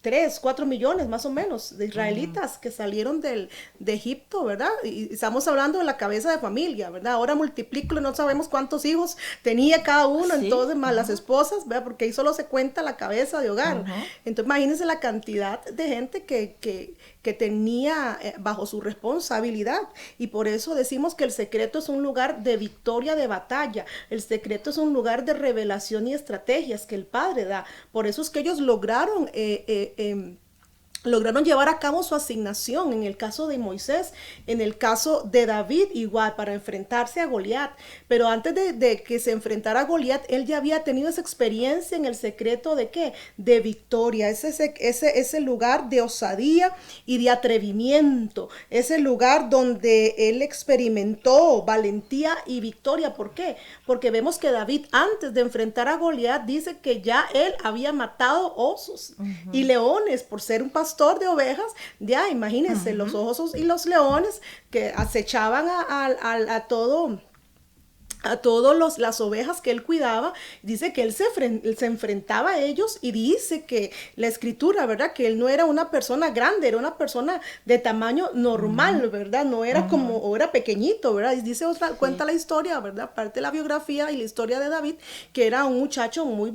3, 4 millones más o menos de israelitas que salieron de Egipto, ¿verdad? Y estamos hablando de la cabeza de familia, ¿verdad? Ahora multiplícalo, no sabemos cuántos hijos tenía cada uno, Sí. entonces más las esposas, ¿verdad? Porque ahí solo se cuenta la cabeza de hogar. Entonces imagínense la cantidad de gente que tenía bajo su responsabilidad. Y por eso decimos que el secreto es un lugar de victoria, de batalla. El secreto es un lugar de revelación y estrategias que el Padre da. Por eso es que ellos lograron llevar a cabo su asignación, en el caso de Moisés, en el caso de David igual, para enfrentarse a Goliat. Pero antes de que se enfrentara a Goliat, él ya había tenido esa experiencia en el secreto de ¿qué? De victoria, ese lugar de osadía y de atrevimiento, ese lugar donde él experimentó valentía y victoria. ¿Por qué? Porque vemos que David, antes de enfrentar a Goliat, dice que ya él había matado osos y leones por ser un pastor de ovejas. Ya imagínense, los osos y los leones que acechaban a todas las ovejas que él cuidaba. Dice que él se enfrentaba a ellos, y dice que la escritura, ¿verdad? Que él no era una persona grande, era una persona de tamaño normal, ¿verdad? No era o era pequeñito, ¿verdad? Y dice cuenta la historia, ¿verdad? Parte de la biografía y la historia de David, que era un muchacho muy,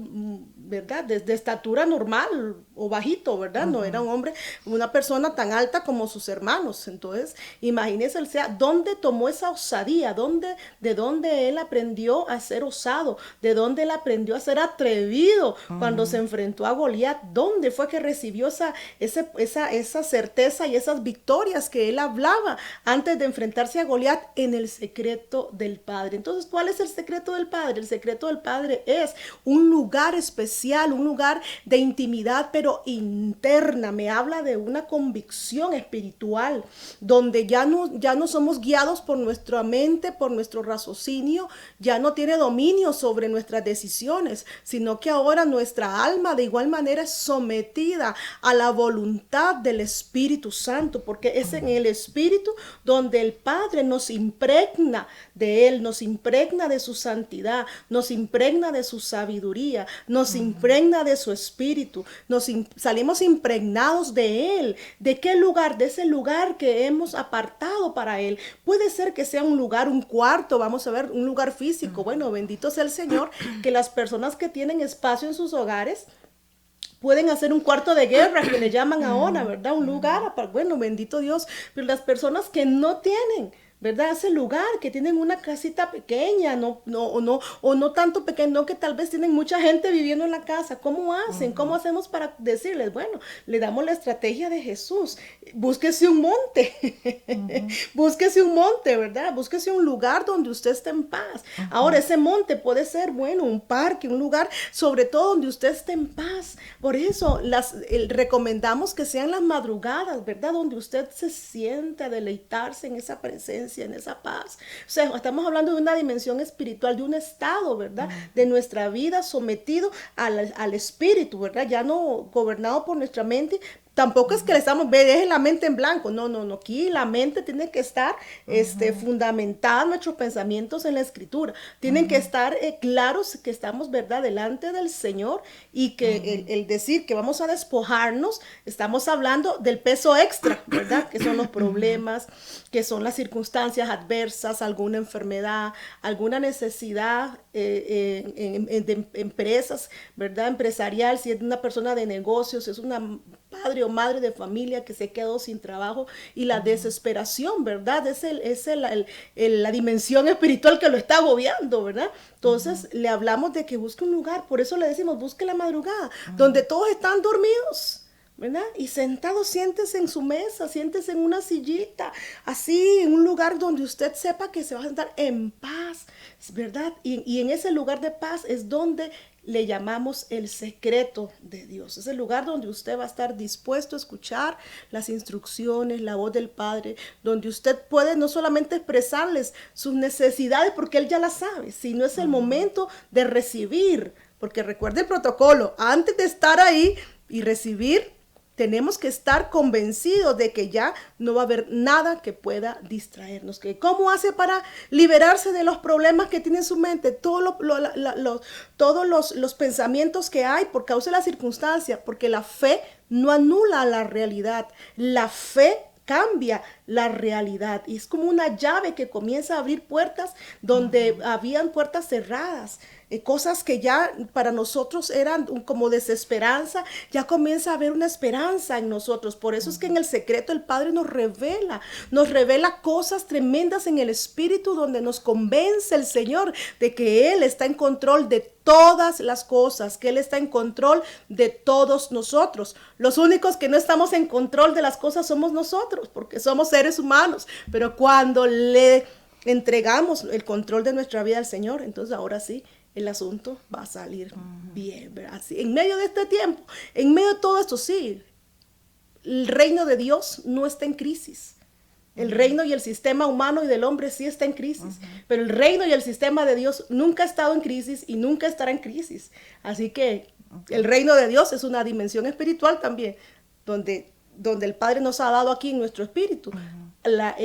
¿verdad? De estatura normal o bajito, ¿verdad? No era un hombre, una persona tan alta como sus hermanos. Entonces, imagínense, o sea, ¿dónde tomó esa osadía? ¿De dónde él aprendió a ser osado? ¿De dónde él aprendió a ser atrevido cuando se enfrentó a Goliat? ¿Dónde fue que recibió esa certeza y esas victorias que él hablaba antes de enfrentarse a Goliat? En el secreto del Padre. Entonces, ¿cuál es el secreto del Padre? El secreto del Padre es un lugar especial, un lugar de intimidad, pero interna. Me habla de una convicción espiritual, donde ya no somos guiados por nuestra mente, por nuestro raciocinio, ya no tiene dominio sobre nuestras decisiones, sino que ahora nuestra alma de igual manera es sometida a la voluntad del Espíritu Santo, porque es en el Espíritu donde el Padre nos impregna de Él, nos impregna de su santidad, nos impregna de su sabiduría, nos impregna de su Espíritu, salimos impregnados de Él. ¿De qué lugar? De ese lugar que hemos apartado para Él. Puede ser que sea un lugar, un cuarto, vamos a ver, un lugar físico. Bueno, bendito sea el Señor, que las personas que tienen espacio en sus hogares pueden hacer un cuarto de guerra, que le llaman ahora, ¿verdad? Un lugar, bueno, bendito Dios. Pero las personas que no tienen, ¿verdad? Ese lugar, que tienen una casita pequeña, o no tanto pequeño, no, que tal vez tienen mucha gente viviendo en la casa. ¿Cómo hacen? ¿Cómo hacemos para decirles? Bueno, le damos la estrategia de Jesús. Búsquese un monte. Búsquese un monte, ¿verdad? Búsquese un lugar donde usted esté en paz. Ahora, ese monte puede ser, bueno, un parque, un lugar, sobre todo donde usted esté en paz. Por eso recomendamos que sean las madrugadas, ¿verdad? Donde usted se siente a deleitarse en esa presencia, en esa paz. O sea, estamos hablando de una dimensión espiritual, de un estado, ¿verdad? De nuestra vida sometido al Espíritu, ¿verdad? Ya no gobernado por nuestra mente, Tampoco es que le estamos, dejen la mente en blanco, no, aquí la mente tiene que estar fundamentada, nuestros pensamientos en la Escritura, tienen que estar claros que estamos, ¿verdad?, delante del Señor, y que el decir que vamos a despojarnos, estamos hablando del peso extra, ¿verdad?, que son los problemas, que son las circunstancias adversas, alguna enfermedad, alguna necesidad de empresas, ¿verdad?, empresarial, si es una persona de negocios, es una padre o madre de familia que se quedó sin trabajo, y la desesperación, ¿verdad? Es la dimensión espiritual que lo está agobiando, ¿verdad? Entonces le hablamos de que busque un lugar, por eso le decimos, busque la madrugada, donde todos están dormidos, ¿verdad? Y sentado, siéntese en su mesa, siéntese en una sillita, así, en un lugar donde usted sepa que se va a sentar en paz, ¿verdad? Y en ese lugar de paz es donde le llamamos el secreto de Dios. Es el lugar donde usted va a estar dispuesto a escuchar las instrucciones, la voz del Padre, donde usted puede no solamente expresarles sus necesidades, porque Él ya las sabe, sino es el momento de recibir, porque recuerde el protocolo, antes de estar ahí y recibir, tenemos que estar convencidos de que ya no va a haber nada que pueda distraernos. ¿Cómo hace para liberarse de los problemas que tiene en su mente? Todos los pensamientos que hay por causa de la circunstancia, porque la fe no anula la realidad. La fe cambia la realidad, y es como una llave que comienza a abrir puertas donde habían puertas cerradas. Cosas que ya para nosotros eran como desesperanza, ya comienza a haber una esperanza en nosotros. Por eso es que en el secreto el Padre nos revela cosas tremendas en el Espíritu, donde nos convence el Señor de que Él está en control de todas las cosas, que Él está en control de todos nosotros. Los únicos que no estamos en control de las cosas somos nosotros, porque somos seres humanos, pero cuando le entregamos el control de nuestra vida al Señor, entonces ahora sí, el asunto va a salir bien, ¿verdad? Sí, en medio de este tiempo, en medio de todo esto, sí, el reino de Dios no está en crisis. El reino y el sistema humano y del hombre sí está en crisis, pero el reino y el sistema de Dios nunca ha estado en crisis y nunca estará en crisis. Así que el reino de Dios es una dimensión espiritual también, donde el Padre nos ha dado aquí en nuestro espíritu la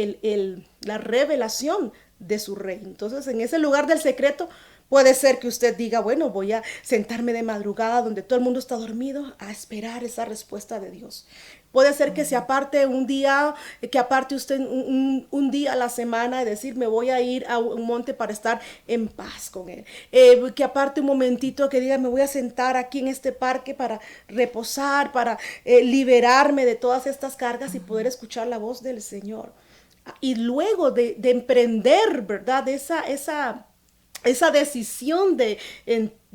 revelación de su reino. Entonces, en ese lugar del secreto, puede ser que usted diga, bueno, voy a sentarme de madrugada donde todo el mundo está dormido a esperar esa respuesta de Dios. Puede ser que se aparte un día, que aparte usted un día a la semana y decir, me voy a ir a un monte para estar en paz con Él. Que aparte un momentito que diga, me voy a sentar aquí en este parque para reposar, para liberarme de todas estas cargas y poder escuchar la voz del Señor. Y luego de emprender, ¿verdad? Esa decisión de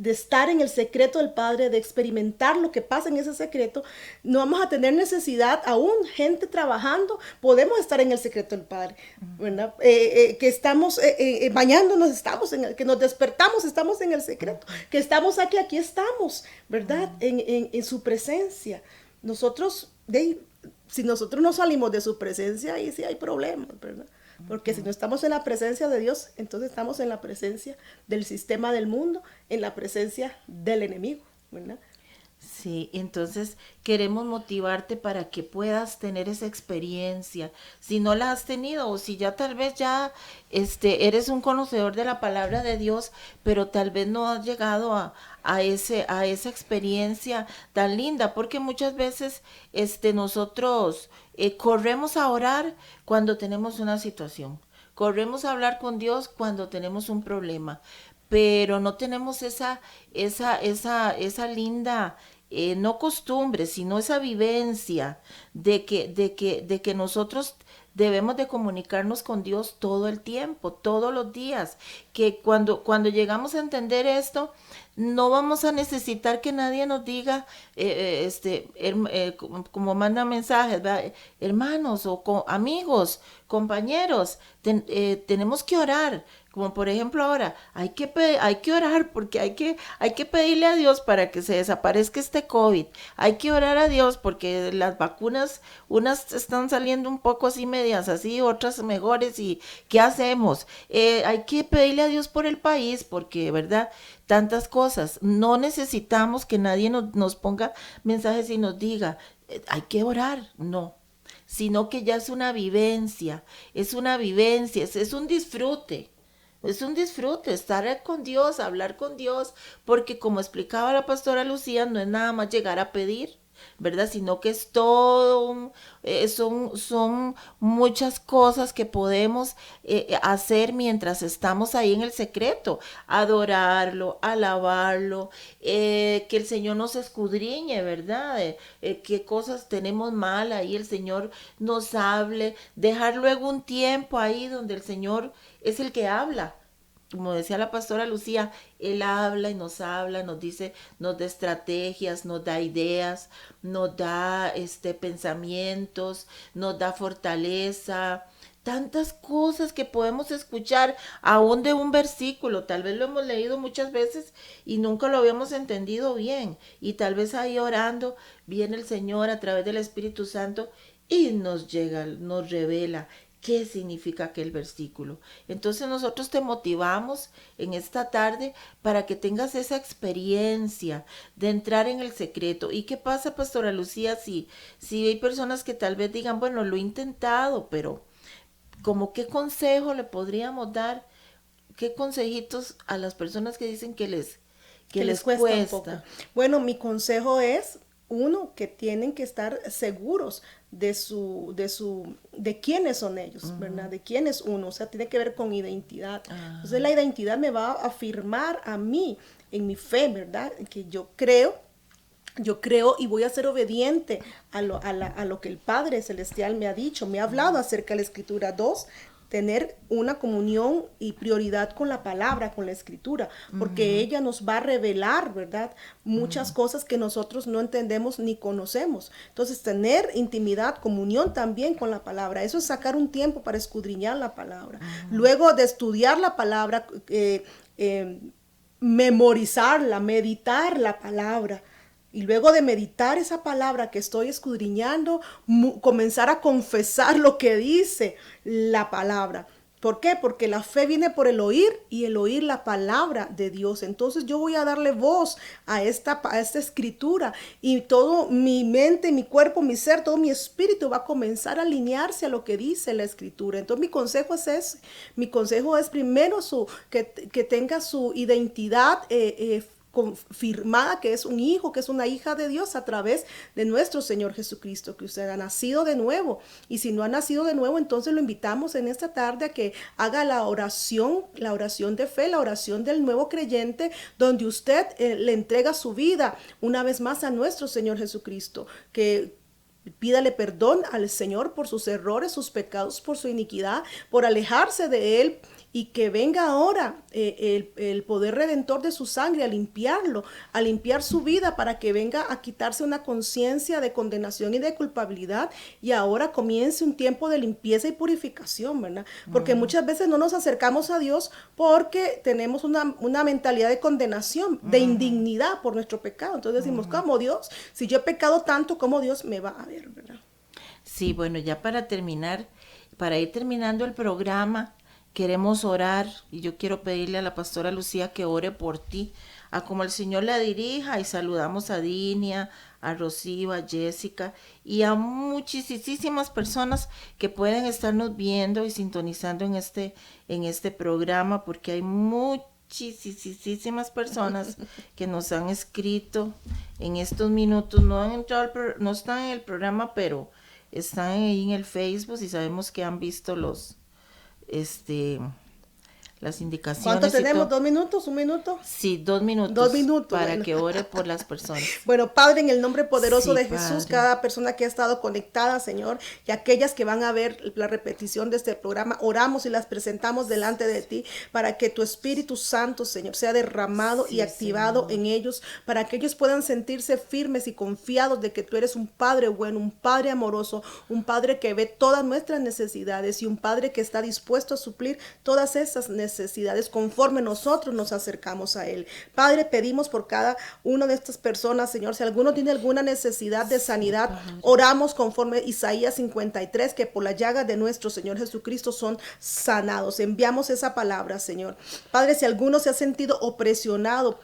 estar en el secreto del Padre, de experimentar lo que pasa en ese secreto, no vamos a tener necesidad, aún gente trabajando, podemos estar en el secreto del Padre, ¿verdad? Que estamos bañándonos, que nos despertamos, estamos en el secreto, que estamos aquí estamos, ¿verdad? En su presencia. Nosotros, si nosotros no salimos de su presencia, ahí sí hay problemas, ¿verdad? Porque si no estamos en la presencia de Dios, entonces estamos en la presencia del sistema del mundo, en la presencia del enemigo, ¿verdad? Sí, entonces queremos motivarte para que puedas tener esa experiencia. Si no la has tenido, o si ya tal vez ya eres un conocedor de la palabra de Dios, pero tal vez no has llegado a esa experiencia tan linda, porque muchas veces nosotros corremos a orar cuando tenemos una situación, corremos a hablar con Dios cuando tenemos un problema, pero no tenemos esa linda, no costumbre, sino esa vivencia de que nosotros debemos de comunicarnos con Dios todo el tiempo, todos los días, que cuando llegamos a entender esto, no vamos a necesitar que nadie nos diga, como manda mensajes, ¿verdad? Hermanos o amigos, compañeros, tenemos que orar. Como por ejemplo ahora, hay que orar porque hay que pedirle a Dios para que se desaparezca este COVID. Hay que orar a Dios porque las vacunas, unas están saliendo un poco así medias así, otras mejores, y ¿qué hacemos? Hay que pedirle a Dios por el país porque, ¿verdad? tantas cosas. No necesitamos que nadie nos ponga mensajes y nos diga, hay que orar, no, sino que ya es una vivencia, es un disfrute. Es un disfrute estar con Dios, hablar con Dios, porque como explicaba la pastora Lucía, no es nada más llegar a pedir, ¿verdad? Sino que es todo, son muchas cosas que podemos hacer mientras estamos ahí en el secreto, adorarlo, alabarlo, que el Señor nos escudriñe, ¿verdad? Qué cosas tenemos mal ahí, el Señor nos hable, dejar luego un tiempo ahí donde el Señor es el que habla. Como decía la pastora Lucía, Él habla, nos dice, nos da estrategias, nos da ideas, nos da pensamientos, nos da fortaleza, tantas cosas que podemos escuchar aún de un versículo. Tal vez lo hemos leído muchas veces y nunca lo habíamos entendido bien. Y tal vez ahí orando viene el Señor a través del Espíritu Santo y nos llega, nos revela qué significa aquel versículo. Entonces nosotros te motivamos en esta tarde para que tengas esa experiencia de entrar en el secreto. ¿Y qué pasa, pastora Lucía, si hay personas que tal vez digan, bueno, lo he intentado, pero como qué consejo le podríamos dar, qué consejitos a las personas que dicen que les cuesta un poco? Bueno, mi consejo es, uno, que tienen que estar seguros de quiénes son ellos, ¿verdad? De quién es uno, o sea, tiene que ver con identidad. Entonces la identidad me va a afirmar a mí en mi fe, ¿verdad? Que yo creo y voy a ser obediente a lo que el Padre Celestial me ha dicho, me ha hablado acerca de la Escritura. 2, tener una comunión y prioridad con la palabra, con la Escritura, porque ella nos va a revelar, ¿verdad? Muchas cosas que nosotros no entendemos ni conocemos. Entonces, tener intimidad, comunión también con la palabra. Eso es sacar un tiempo para escudriñar la palabra. Luego de estudiar la palabra, memorizarla, meditar la palabra. Y luego de meditar esa palabra que estoy escudriñando, comenzar a confesar lo que dice la palabra. ¿Por qué? Porque la fe viene por el oír y el oír la palabra de Dios. Entonces yo voy a darle voz a esta escritura y todo mi mente, mi cuerpo, mi ser, todo mi espíritu va a comenzar a alinearse a lo que dice la escritura. Entonces mi consejo es ese. Mi consejo es primero que tenga su identidad confirmada, que es un hijo, que es una hija de Dios a través de nuestro Señor Jesucristo, que usted ha nacido de nuevo. Y si no ha nacido de nuevo, entonces lo invitamos en esta tarde a que haga la oración de fe, la oración del nuevo creyente, donde usted le entrega su vida una vez más a nuestro Señor Jesucristo, que pídale perdón al Señor por sus errores, sus pecados, por su iniquidad, por alejarse de Él, y que venga ahora el poder redentor de su sangre a limpiarlo, a limpiar su vida, para que venga a quitarse una conciencia de condenación y de culpabilidad, y ahora comience un tiempo de limpieza y purificación, ¿verdad? Porque muchas veces no nos acercamos a Dios porque tenemos una mentalidad de condenación, de indignidad por nuestro pecado. Entonces decimos, ¿cómo Dios? Si yo he pecado tanto, ¿cómo Dios me va a ver, verdad? Sí, bueno, ya para ir terminando el programa, queremos orar, y yo quiero pedirle a la pastora Lucía que ore por ti, a como el Señor la dirija, y saludamos a Dinia, a Rocío, a Jessica y a muchísimas personas que pueden estarnos viendo y sintonizando en este programa, porque hay muchísimas personas que nos han escrito en estos minutos. No han entrado no están en el programa, pero están ahí en el Facebook, y sabemos que han visto las indicaciones. ¿Cuánto tenemos? ¿2 minutos? ¿1 minuto? Sí, 2 minutos. 2 minutos. Para que ore por las personas. Bueno, Padre, en el nombre poderoso de Padre. Jesús, cada persona que ha estado conectada, Señor, y aquellas que van a ver la repetición de este programa, oramos y las presentamos delante de ti, para que tu Espíritu Santo, Señor, sea derramado y activado, Señor, en ellos, para que ellos puedan sentirse firmes y confiados de que tú eres un Padre bueno, un Padre amoroso, un Padre que ve todas nuestras necesidades, y un Padre que está dispuesto a suplir todas esas necesidades necesidades conforme nosotros nos acercamos a Él. Padre, pedimos por cada una de estas personas, Señor, si alguno tiene alguna necesidad de sanidad, oramos conforme Isaías 53, que por la llaga de nuestro Señor Jesucristo son sanados. Enviamos esa palabra, Señor. Padre, si alguno se ha sentido presionado,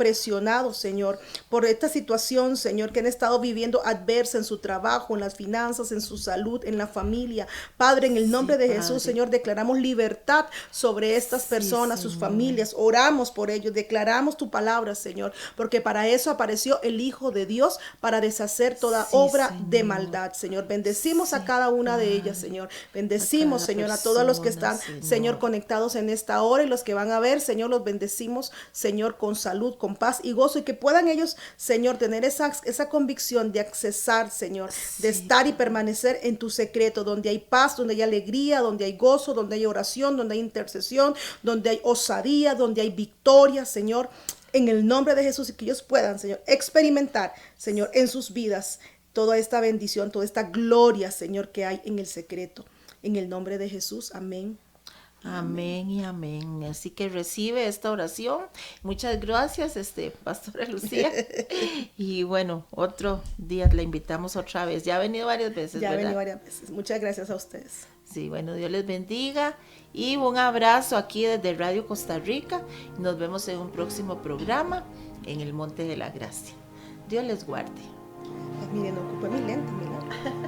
Señor, por esta situación, Señor, que han estado viviendo adversa en su trabajo, en las finanzas, en su salud, en la familia. Padre, en el nombre de Jesús, Señor, declaramos libertad sobre estas personas, sus familias. Oramos por ellos, declaramos tu palabra, Señor, porque para eso apareció el Hijo de Dios, para deshacer toda obra de maldad, Señor. Bendecimos a cada una de ellas, Señor. Bendecimos, Señor, a todos los que están, Señor, conectados en esta hora, y los que van a ver, Señor, los bendecimos, Señor, con salud, con paz y gozo, y que puedan ellos, Señor, tener esa convicción de accesar, Señor, de estar y permanecer en tu secreto, donde hay paz, donde hay alegría, donde hay gozo, donde hay oración, donde hay intercesión, donde hay osadía, donde hay victoria, Señor, en el nombre de Jesús, y que ellos puedan, Señor, experimentar, Señor, en sus vidas toda esta bendición, toda esta gloria, Señor, que hay en el secreto. En el nombre de Jesús, amén. Amén y amén. Así que recibe esta oración. Muchas gracias, Pastora Lucía. Y bueno, otro día la invitamos otra vez. Ya ha venido varias veces, Ya ha ¿verdad? venido varias veces. Muchas gracias a ustedes. Sí, bueno, Dios les bendiga. Y un abrazo aquí desde Radio Costa Rica. Nos vemos en un próximo programa en el Monte de la Gracia. Dios les guarde. Miren, ocupé mi lente, mira.